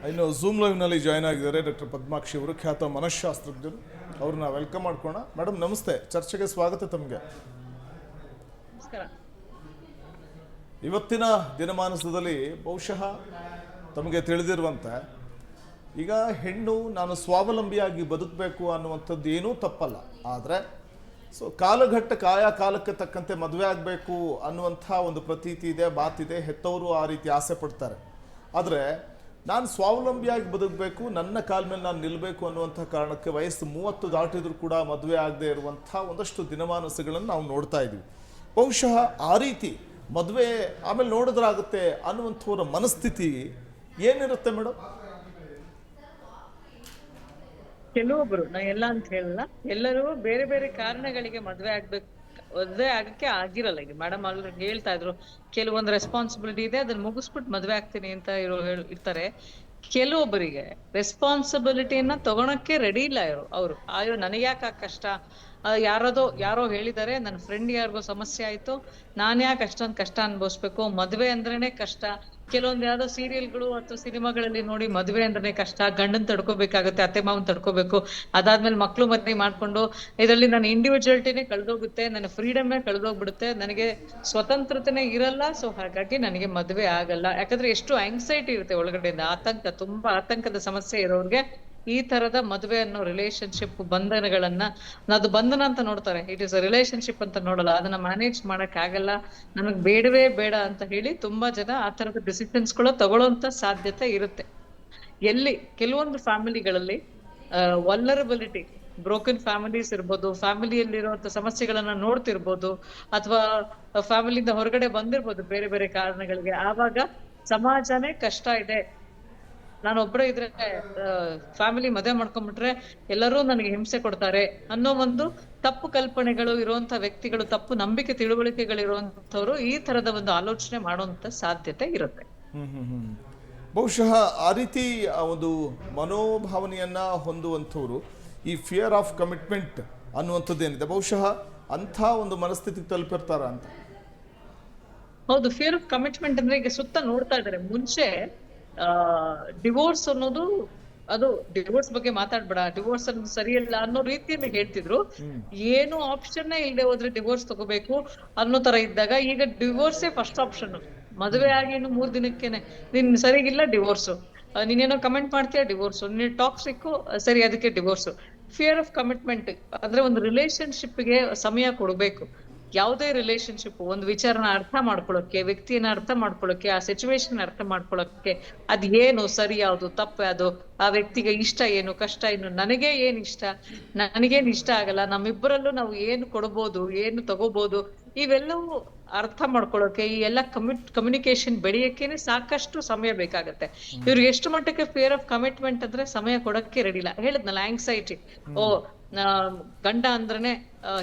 ಇನ್ನು zoom ಲೈವ್ನಲ್ಲಿ join ಆಗಿದ್ದಾರೆ doctor Padmakshi ಅವರು, ಖ್ಯಾತ ಮನಃಶಾಸ್ತ್ರಜ್ಞರು. ಅವ್ರನ್ನ ವೆಲ್ಕಮ್ ಮಾಡ್ಕೋಣ. ಮೇಡಮ್ ನಮಸ್ತೆ, ಚರ್ಚೆಗೆ ಸ್ವಾಗತ ತಮಗೆ. ಇವತ್ತಿನ ದಿನಮಾನದಲ್ಲಿ ಬಹುಶಃ ತಮಗೆ ತಿಳಿದಿರುವಂತೆ ಈಗ ಹೆಣ್ಣು ನಾನು ಸ್ವಾವಲಂಬಿಯಾಗಿ ಬದುಕಬೇಕು ಅನ್ನುವಂಥದ್ದು ಏನೂ ತಪ್ಪಲ್ಲ. ಆದರೆ ಕಾಲಘಟ್ಟಕ್ಕೆ ಆಯಾ ಕಾಲಕ್ಕೆ ತಕ್ಕಂತೆ ಮದುವೆ ಆಗಬೇಕು ಅನ್ನುವಂಥ ಒಂದು ಪ್ರತೀತಿ ಇದೆ, ಮಾತಿದೆ. ಹೆತ್ತವರು ಆ ರೀತಿ ಆಸೆ ಪಡ್ತಾರೆ. ಆದರೆ ನಾನು ಸ್ವಾವಲಂಬಿಯಾಗಿ ಬದುಕಬೇಕು, ನನ್ನ ಕಾಲ ಮೇಲೆ ನಾನು ನಿಲ್ಲಬೇಕು ಅನ್ನುವಂಥ ಕಾರಣಕ್ಕೆ ವಯಸ್ಸು 30 ದಾಟಿದ್ರು ಕೂಡ ಮದುವೆ ಆಗದೆ ಇರುವಂಥ ಒಂದಷ್ಟು ದಿನಮಾನಸಗಳನ್ನು ನಾವು ನೋಡ್ತಾ ಇದ್ದೀವಿ. ಬಹುಶಃ ಆ ರೀತಿ ಮದುವೆ ಆಮೇಲೆ ನೋಡಿದ್ರಾಗುತ್ತೆ ಅನ್ನುವಂಥವ್ರ ಮನಸ್ಥಿತಿ ಏನಿರುತ್ತೆ ಮೇಡಮ್? ಕೆಲವೊಬ್ರು, ನಾ ಎಲ್ಲ ಅಂತ ಹೇಳಲ್ಲ, ಎಲ್ಲರೂ ಬೇರೆ ಬೇರೆ ಕಾರಣಗಳಿಗೆ ಮದ್ವೆ ಆಗಕ್ಕೆ ಆಗಿರಲ್ಲ. ಈಗ ಮೇಡಮ್ ಆಲ್ರೆಡಿ ಹೇಳ್ತಾ ಇದ್ರು, ಕೆಲವೊಂದು ರೆಸ್ಪಾನ್ಸಿಬಿಲಿಟಿ ಇದೆ, ಅದನ್ನ ಮುಗಿಸ್ಬಿಟ್ಟು ಮದ್ವೆ ಆಗ್ತೀನಿ ಅಂತ ಇರ್ತಾರೆ. ಕೆಲವೊಬ್ಬರಿಗೆ ರೆಸ್ಪಾನ್ಸಿಬಿಲಿಟಿಯನ್ನ ತಗೊಳಕ್ಕೆ ರೆಡಿ ಇಲ್ಲ ಅವ್ರು. ಅಯ್ಯೋ ನನಗೆ ಯಾಕೆ ಆ ಕಷ್ಟ, ಯಾರೋ ಹೇಳಿದ್ದಾರೆ, ನನ್ನ ಫ್ರೆಂಡ್ ಯಾರಿಗೋ ಸಮಸ್ಯೆ ಆಯ್ತು, ನಾನ್ ಯಾಕೆ ಅಷ್ಟೊಂದು ಕಷ್ಟ ಅನ್ಭವಿಸ್ಬೇಕು, ಮದ್ವೆ ಅಂದ್ರೇನೆ ಕಷ್ಟ. ಕೆಲವೊಂದು ಯಾವ್ದೋ ಸೀರಿಯಲ್ಗಳು ಅಥವಾ ಸಿನಿಮಾಗಳಲ್ಲಿ ನೋಡಿ ಮದ್ವೆ ಅಂದ್ರೇನೆ ಕಷ್ಟ, ಗಂಡನ್ ತಡ್ಕೋಬೇಕಾಗುತ್ತೆ, ಅತ್ತೆ ಮಾವನ್ ತಡ್ಕೋಬೇಕು, ಅದಾದ್ಮೇಲೆ ಮಕ್ಳು ಮದ್ವೆ ಮಾಡ್ಕೊಂಡು ಇದರಲ್ಲಿ ನನ್ನ ಇಂಡಿವಿಜುವಲಿಟಿನೇ ಕಳೆದೋಗುತ್ತೆ, ನನ್ನ ಫ್ರೀಡಮೇ ಕಳೆದೋಗ್ಬಿಡುತ್ತೆ, ನನಗೆ ಸ್ವತಂತ್ರತೆನೇ ಇರಲ್ಲ. ಸೊ ಹಾಗಾಗಿ ನನಗೆ ಮದ್ವೆ ಆಗಲ್ಲ. ಯಾಕಂದ್ರೆ ಎಷ್ಟು ಆಂಗ್ಸೈಟಿ ಇರುತ್ತೆ ಒಳಗಡೆಯಿಂದ, ತುಂಬಾ ಆತಂಕದ ಸಮಸ್ಯೆ ಇರೋರ್ಗೆ ಈ ತರದ ಮದುವೆ ಅನ್ನೋ ರಿಲೇಶನ್ಶಿಪ್ ಬಂಧನಗಳನ್ನ, ಅದು ಬಂಧನ ಅಂತ ನೋಡ್ತಾರೆ, ಇಟ್ ಇಸ್ ಅ ರಿಲೇಶನ್ಶಿಪ್ ಅಂತ ನೋಡಲ್ಲ. ಅದನ್ನ ಮ್ಯಾನೇಜ್ ಮಾಡಕ್ ಆಗಲ್ಲ, ನನಗ್ ಬೇಡವೇ ಬೇಡ ಅಂತ ಹೇಳಿ ತುಂಬಾ ಜನ ಆ ತರದ ಡಿಸಿಷನ್ಸ್ ಗಳು ತಗೊಳ್ಳೋಂತ ಸಾಧ್ಯತೆ ಇರುತ್ತೆ. ಕೆಲವೊಂದು ಫ್ಯಾಮಿಲಿಗಳಲ್ಲಿ ವಲ್ನರಬಿಲಿಟಿ, ಬ್ರೋಕನ್ ಫ್ಯಾಮಿಲೀಸ್ ಇರ್ಬೋದು, ಫ್ಯಾಮಿಲಿಯಲ್ಲಿರುವಂತ ಸಮಸ್ಯೆಗಳನ್ನ ನೋಡ್ತಿರ್ಬೋದು, ಅಥವಾ ಫ್ಯಾಮಿಲಿಯಿಂದ ಹೊರಗಡೆ ಬಂದಿರ್ಬೋದು ಬೇರೆ ಬೇರೆ ಕಾರಣಗಳಿಗೆ. ಆವಾಗ ಸಮಾಜನೇ ಕಷ್ಟ ಇದೆ, ನಾನೊಬ್ರೆ ಇದ್ರೆ ಫ್ಯಾಮಿಲಿ ಮದುವೆ ಮಾಡ್ಕೊಂಡ್ಬಿಟ್ರೆ ಎಲ್ಲರೂ ನನಗೆ ಹಿಂಸೆ ಕೊಡ್ತಾರೆ ಅನ್ನೋ ಒಂದು ತಪ್ಪು ಕಲ್ಪನೆಗಳು ಇರುವಂತ ವ್ಯಕ್ತಿಗಳು, ತಪ್ಪು ನಂಬಿಕೆ ತಿಳುವಳಿಕೆಗಳಿರುವಂತವ್ರು ಈ ತರದ ಒಂದು ಆಲೋಚನೆ ಮಾಡುವಂತ ಸಾಧ್ಯತೆ ಇರುತ್ತೆ. ಬಹುಶಃ ಆ ರೀತಿ ಒಂದು ಮನೋಭಾವನೆಯನ್ನ ಹೊಂದುವಂಥವ್ರು ಈ ಫಿಯರ್ ಆಫ್ ಕಮಿಟ್ಮೆಂಟ್ ಅನ್ನುವಂಥದ್ದೇನಿದೆ, ಬಹುಶಃ ಅಂಥ ಒಂದು ಮನಸ್ಥಿತಿಗೆ ತಲುಪಿರ್ತಾರ ಅಂತ. ಹೌದು, ಫಿಯರ್ ಆಫ್ ಕಮಿಟ್ಮೆಂಟ್ ಅಂದ್ರೆ ಈಗ ಸುತ್ತ ನೋಡ್ತಾ ಇದ್ದಾರೆ. ಮುಂಚೆ ಡಿವೋರ್ಸ್ ಅನ್ನೋದು, ಅದು ಡಿವೋರ್ಸ್ ಬಗ್ಗೆ ಮಾತಾಡ್ಬೇಡ, ಡಿವೋರ್ಸ್ ಅನ್ನೋದು ಸರಿಯಲ್ಲ ಅನ್ನೋ ರೀತಿಯಲ್ಲಿ ಹೇಳ್ತಿದ್ರು. ಏನು ಆಪ್ಷನ್ ಇಲ್ಲದೆ ಹೋದ್ರೆ ಡಿವೋರ್ಸ್ ತಗೋಬೇಕು ಅನ್ನೋ ತರ ಇದ್ದಾಗ, ಈಗ ಡಿವೋರ್ಸೇ ಫಸ್ಟ್ ಆಪ್ಷನ್. ಮದುವೆ ಆಗಿ ಇನ್ನು 3 ದಿನಕ್ಕೇನೆ ನಿನ್ ಸರಿಗಿಲ್ಲ ಡಿವೋರ್ಸು, ನೀನೇನೋ ಕಮೆಂಟ್ ಮಾಡ್ತೀಯ ಡಿವೋರ್ಸು, ನೀನ್ ಟಾಕ್ಸಿಕ್ ಸರಿ ಅದಕ್ಕೆ ಡಿವೋರ್ಸು. ಫಿಯರ್ ಆಫ್ ಕಮಿಟ್ಮೆಂಟ್ ಅಂದ್ರೆ ಒಂದು ರಿಲೇಶನ್ಶಿಪ್ಗೆ ಸಮಯ ಕೊಡ್ಬೇಕು. ಯಾವುದೇ ರಿಲೇಶನ್ಶಿಪ್ ಒಂದು ವಿಚಾರನ ಅರ್ಥ ಮಾಡ್ಕೊಳಕ್ಕೆ, ವ್ಯಕ್ತಿಯನ್ನ ಅರ್ಥ ಮಾಡ್ಕೊಳಕ್ಕೆ, ಆ ಸಿಚುವೇಶನ್ ಅರ್ಥ ಮಾಡ್ಕೊಳಕ್ಕೆ, ಅದ್ ಏನು ಸರಿ ಯಾವ್ದು ತಪ್ಪು ಯಾವ್ದು, ಆ ವ್ಯಕ್ತಿಗೆ ಇಷ್ಟ ಏನು ಕಷ್ಟ ಏನು, ನನಗೆ ಏನ್ ಇಷ್ಟ ನನಗೇನ್ ಇಷ್ಟ ಆಗಲ್ಲ, ನಮ್ಮಿಬ್ಬರಲ್ಲೂ ನಾವು ಏನು ಕೊಡ್ಬೋದು ಏನು ತಗೋಬಹುದು, ಇವೆಲ್ಲವೂ ಅರ್ಥ ಮಾಡ್ಕೊಳಕ್ಕೆ, ಈ ಎಲ್ಲ ಕಮ್ಯುನಿಕೇಶನ್ ಬೆಳೆಯಕ್ಕೇನೆ ಸಾಕಷ್ಟು ಸಮಯ ಬೇಕಾಗತ್ತೆ. ಇವ್ರಿಗೆ ಎಷ್ಟು ಮಟ್ಟಕ್ಕೆ ಫಿಯರ್ ಆಫ್ ಕಮಿಟ್ಮೆಂಟ್ ಅಂದ್ರೆ ಸಮಯ ಕೊಡಕ್ಕೆ ರೆಡಿ ಇಲ್ಲ. ಹೇಳಿದ್ನಲ್ಲ, ಆಂಗ್ಸೈಟಿ. ಗಂಡ ಅಂದ್ರೇನೆ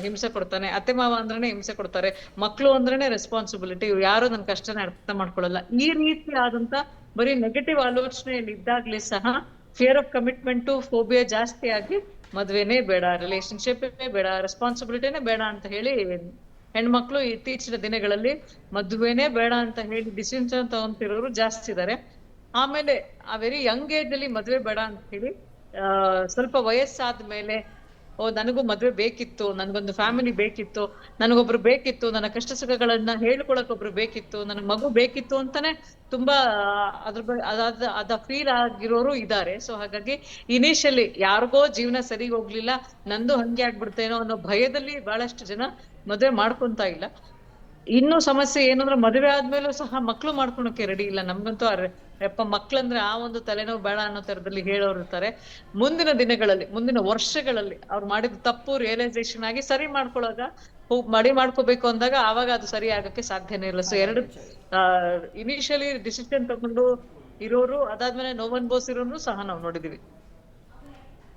ಹಿಂಸೆ ಕೊಡ್ತಾನೆ, ಅತ್ತೆ ಮಾವ ಅಂದ್ರೇನೆ ಹಿಂಸೆ ಕೊಡ್ತಾರೆ, ಮಕ್ಳು ಅಂದ್ರೇನೆ ರೆಸ್ಪಾನ್ಸಿಬಿಲಿಟಿ, ಇವ್ರು ಯಾರು ನನ್ ಕಷ್ಟನ ಅರ್ಥ ಮಾಡ್ಕೊಳ್ಳಲ್ಲ. ಈ ರೀತಿ ಆದಂತ ಬರೀ ನೆಗೆಟಿವ್ ಆಲೋಚನೆಯಲ್ಲಿ ಇದ್ದಾಗ್ಲೇ ಸಹ ಫಿಯರ್ ಆಫ್ ಕಮಿಟ್ಮೆಂಟ್ ಫೋಬಿಯಾ ಜಾಸ್ತಿ ಆಗಿ ಮದ್ವೆನೇ ಬೇಡ, ರಿಲೇಶನ್ಶಿಪ್ ಬೇಡ, ರೆಸ್ಪಾನ್ಸಿಬಿಲಿಟಿನೇ ಬೇಡ ಅಂತ ಹೇಳಿ ಹೆಣ್ಮಕ್ಳು ಇತ್ತೀಚಿನ ದಿನಗಳಲ್ಲಿ ಮದುವೆನೇ ಬೇಡ ಅಂತ ಹೇಳಿ ಡಿಸಿಷನ್ ತಗೊಂತಿರೋರು ಜಾಸ್ತಿ ಇದಾರೆ. ಆಮೇಲೆ ಆ ವೆರಿ ಯಂಗ್ ಏಜ್ ಅಲ್ಲಿ ಮದ್ವೆ ಬೇಡ ಅಂತ ಹೇಳಿ ಸ್ವಲ್ಪ ವಯಸ್ಸಾದ್ಮೇಲೆ ನನಗೂ ಮದ್ವೆ ಬೇಕಿತ್ತು, ನನ್ಗೊಂದು ಫ್ಯಾಮಿಲಿ ಬೇಕಿತ್ತು, ನನಗೊಬ್ರು ಬೇಕಿತ್ತು, ನನ್ನ ಕಷ್ಟ ಸುಖಗಳನ್ನ ಹೇಳ್ಕೊಳಕ್ ಒಬ್ರು ಬೇಕಿತ್ತು, ನನಗ್ ಮಗು ಬೇಕಿತ್ತು ಅಂತಾನೆ ತುಂಬಾ ಅದ ಫೀಲ್ ಆಗಿರೋರು ಇದ್ದಾರೆ. ಸೊ ಹಾಗಾಗಿ ಇನಿಷಿಯಲಿ ಯಾರಿಗೋ ಜೀವನ ಸರಿ ಹೋಗ್ಲಿಲ್ಲ, ನಂದು ಹಂಗೆ ಆಗ್ಬಿಡ್ತೇನೋ ಅನ್ನೋ ಭಯದಲ್ಲಿ ಬಹಳಷ್ಟು ಜನ ಮದ್ವೆ ಮಾಡ್ಕೊಂತ ಇಲ್ಲ. ಇನ್ನು ಸಮಸ್ಯೆ ಏನಂದ್ರೆ ಮದುವೆ ಆದ್ಮೇಲೂ ಸಹ ಮಕ್ಳು ಮಾಡ್ಕೊಳಕ್ಕೆ ರೆಡಿ ಇಲ್ಲ. ನಮ್ಗಂತೂ ಯಪ್ಪ ಮಕ್ಳಂದ್ರೆ ಆ ಒಂದು ತಲೆನೋವು ಬೇಡ ಅನ್ನೋ ತರದಲ್ಲಿ ಹೇಳೋರು ಇರ್ತಾರೆ. ಮುಂದಿನ ದಿನಗಳಲ್ಲಿ, ಮುಂದಿನ ವರ್ಷಗಳಲ್ಲಿ ಅವ್ರು ಮಾಡಿದ ತಪ್ಪು ರಿಯಲೈಸೇಷನ್ ಆಗಿ ಸರಿ ಮಾಡ್ಕೋಬೇಕು ಅಂದಾಗ ಆವಾಗ ಅದು ಸರಿ ಆಗಕ್ಕೆ ಸಾಧ್ಯನೇ ಇಲ್ಲ. ಸೊ ಎರಡು ಇನಿಷಿಯಲಿ ಡಿಸಿಷನ್ ತಗೊಂಡು ಇರೋರು, ಅದಾದ್ಮೇಲೆ ನೋವು ಅನ್ಭವಿಸಿರೋರು ಸಹ ನಾವು ನೋಡಿದೀವಿ.